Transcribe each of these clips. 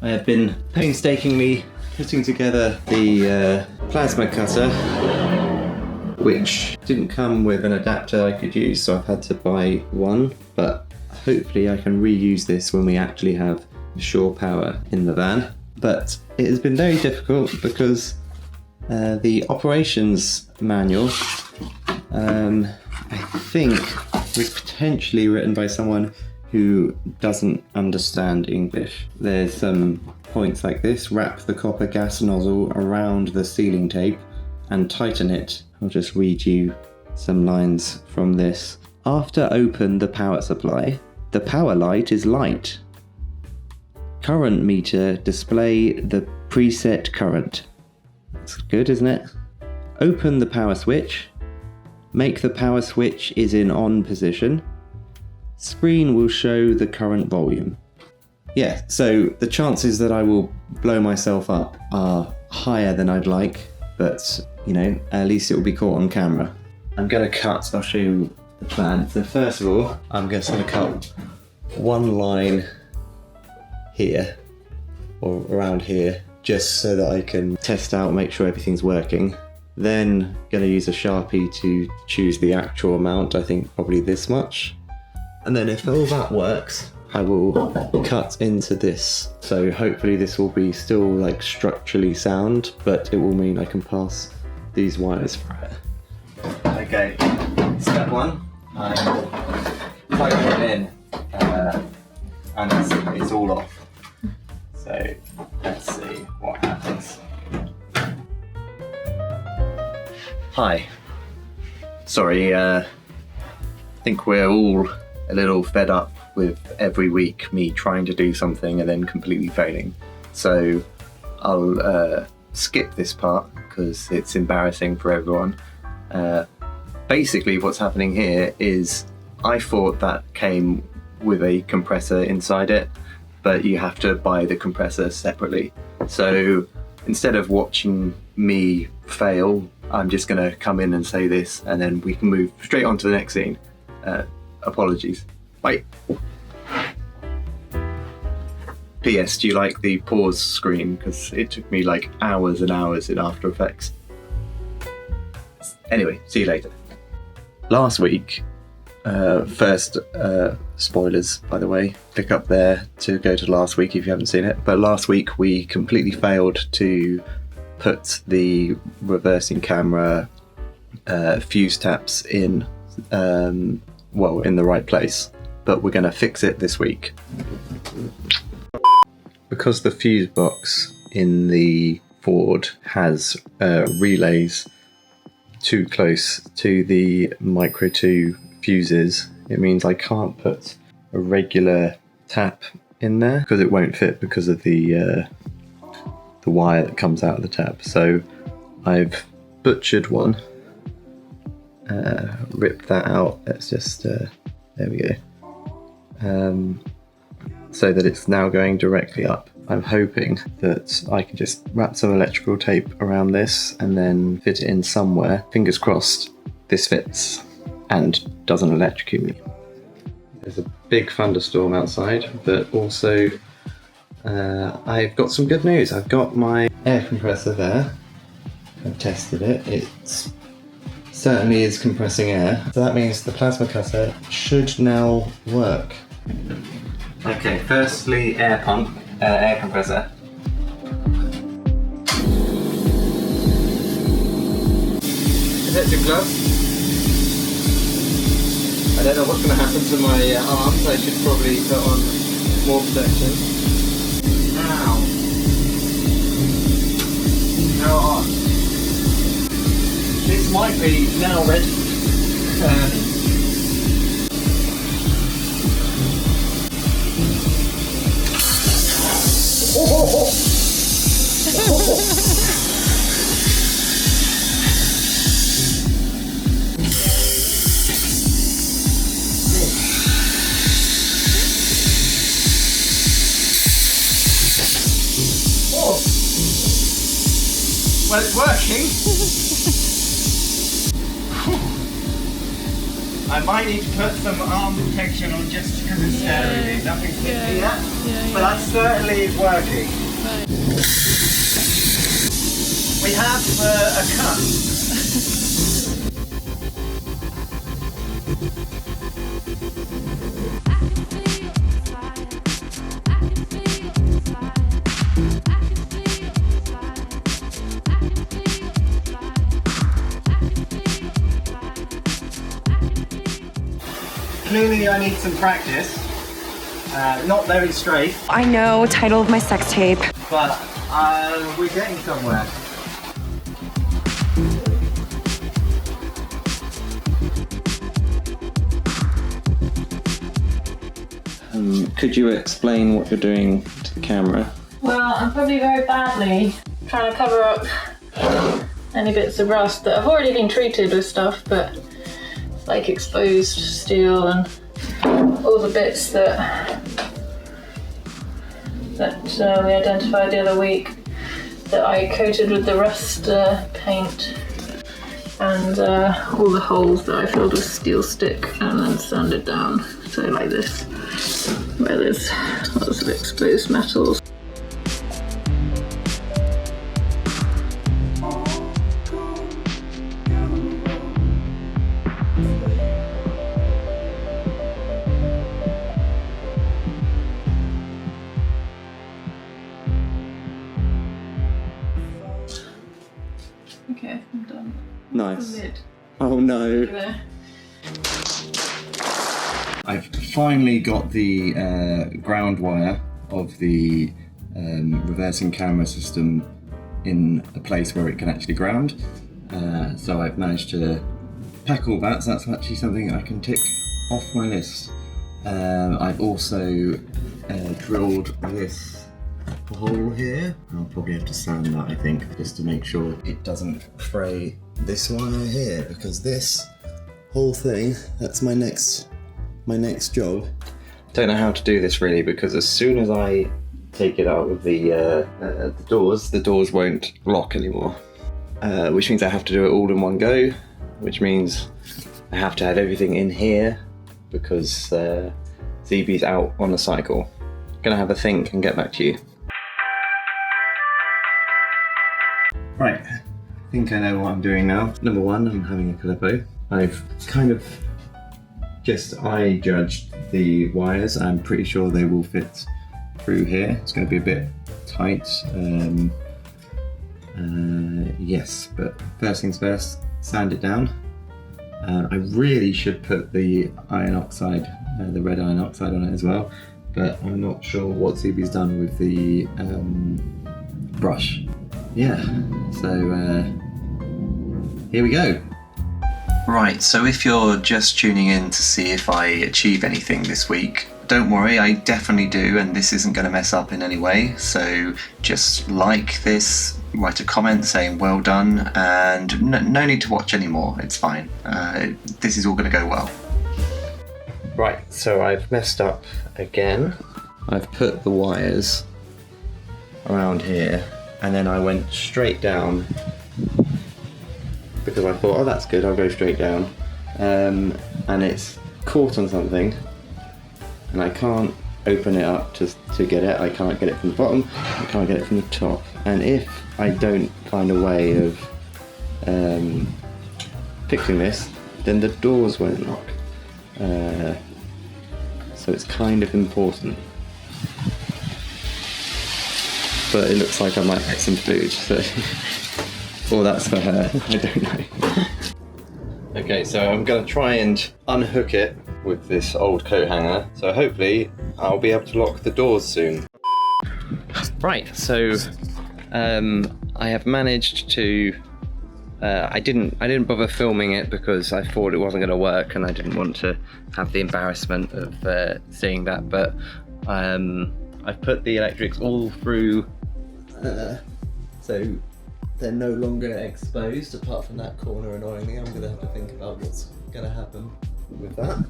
I have been painstakingly putting together the plasma cutter, which didn't come with an adapter I could use, so I've had to buy one, but hopefully I can reuse this when we actually have shore power in the van. But it has been very difficult because the operations manual, I think, was potentially written by someone who doesn't understand English. There's some points like this: wrap the copper gas nozzle around the sealing tape and tighten it. I'll just read you some lines from this. After open the power supply, the power light is light. Current meter display the preset current. That's good, isn't it? Open the power switch. Make the power switch is in on position. Screen will show the current volume. Yeah, so the chances that I will blow myself up are higher than I'd like, but you know, at least it will be caught on camera. I'm gonna cut, I'll show you the plan. So first of all, I'm just gonna cut one line here, or around here, just so that I can test out, make sure everything's working. Then gonna use a Sharpie to choose the actual amount, I think probably this much. And then if all that works, I will cut into this. So hopefully this will be still like structurally sound, but it will mean I can pass these wires through it. Okay, step one, I'm plugging it in, and it's all off. So let's see what happens. Hi. Sorry, I think we're all a little fed up with every week me trying to do something and then completely failing. So I'll skip this part because it's embarrassing for everyone. Basically what's happening here is I thought that came with a compressor inside it, but you have to buy the compressor separately. So instead of watching me fail, I'm just gonna come in and say this and then we can move straight on to the next scene. Apologies. Bye. PS, do you like the pause screen? Because it took me like hours and hours in After Effects. Anyway, see you later. Last week, first spoilers by the way, click up there to go to last week if you haven't seen it. But last week we completely failed to put the reversing camera fuse taps in, well, in the right place, but we're going to fix it this week. Because the fuse box in the Ford has relays too close to the Micro 2 fuses, it means I can't put a regular tap in there because it won't fit because of the wire that comes out of the tap. So I've butchered one, ripped that out. Let's just there we go. So that it's now going directly up. I'm hoping that I can just wrap some electrical tape around this and then fit it in somewhere. Fingers crossed this fits and doesn't electrocute me. There's a big thunderstorm outside, but also I've got some good news. I've got my air compressor there. I've tested it. It certainly is compressing air. So that means the plasma cutter should now work. Okay, firstly air pump, air compressor. Protective gloves. I don't know what's going to happen to my arms. I should probably put on more protection. Ow. How hot. This might be now ready. Well, it's working. I might need to put some arm protection on just because it's staring. Nothing's hit me yet, but that certainly is working. Right. We have a cut. Clearly I need some practice. Not very straight. I know, title of my sex tape. But we're getting somewhere. Could you explain what you're doing to the camera? Well, I'm probably very badly trying to cover up any bits of rust that have already been treated with stuff, but it's like exposed steel and all the bits that we identified the other week that I coated with the rust paint, and all the holes that I filled with steel stick and then sanded down, so like this, where there's lots of exposed metals. Okay, I'm done. Nice. The lid. Oh no. There. I've finally got the ground wire of the reversing camera system in a place where it can actually ground. So I've managed to pack all that, so that's actually something I can tick off my list. I've also drilled this hole here. I'll probably have to sand that, I think, just to make sure it doesn't fray this wire here, because this whole thing, that's my next job. Don't know how to do this really, because as soon as I take it out of the doors won't lock anymore, which means I have to do it all in one go, which means I have to have everything in here because ZB's out on a cycle. Gonna have a think and get back to you. Right, I think I know what I'm doing now. Number one, I'm having a calippo. I've kind of just eye judged the wires. I'm pretty sure they will fit through here. It's going to be a bit tight. Yes, but first things first, sand it down. I really should put the iron oxide, the red iron oxide on it as well, but I'm not sure what ZB's done with the brush. Yeah, so here we go. Right, so if you're just tuning in to see if I achieve anything this week, don't worry, I definitely do, and this isn't going to mess up in any way. So just like this, write a comment saying well done, and no need to watch anymore, it's fine. This is all going to go well. Right, so I've messed up again. I've put the wires around here, and then I went straight down because I thought, oh, that's good, I'll go straight down. And it's caught on something, and I can't open it up to get it. I can't get it from the bottom, I can't get it from the top. And if I don't find a way of fixing this, then the doors won't lock. So it's kind of important. But it looks like I might get some food, so... or that's for her, I don't know. Okay, so I'm going to try and unhook it with this old coat hanger, so hopefully I'll be able to lock the doors soon. Right, so I have managed to... I didn't bother filming it because I thought it wasn't going to work and I didn't want to have the embarrassment of seeing that, but I've put the electrics all through, so they're no longer exposed apart from that corner. Annoyingly, I'm going to have to think about what's going to happen with that.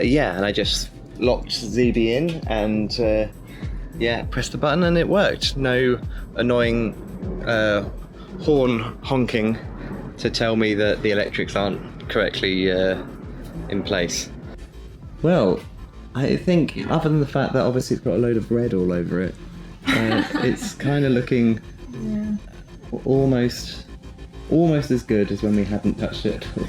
Yeah, and I just locked ZB in and yeah, pressed the button and it worked. No annoying horn honking to tell me that the electrics aren't correctly in place? Well, I think other than the fact that obviously it's got a load of red all over it, it's kind of looking almost as good as when we hadn't touched it at all.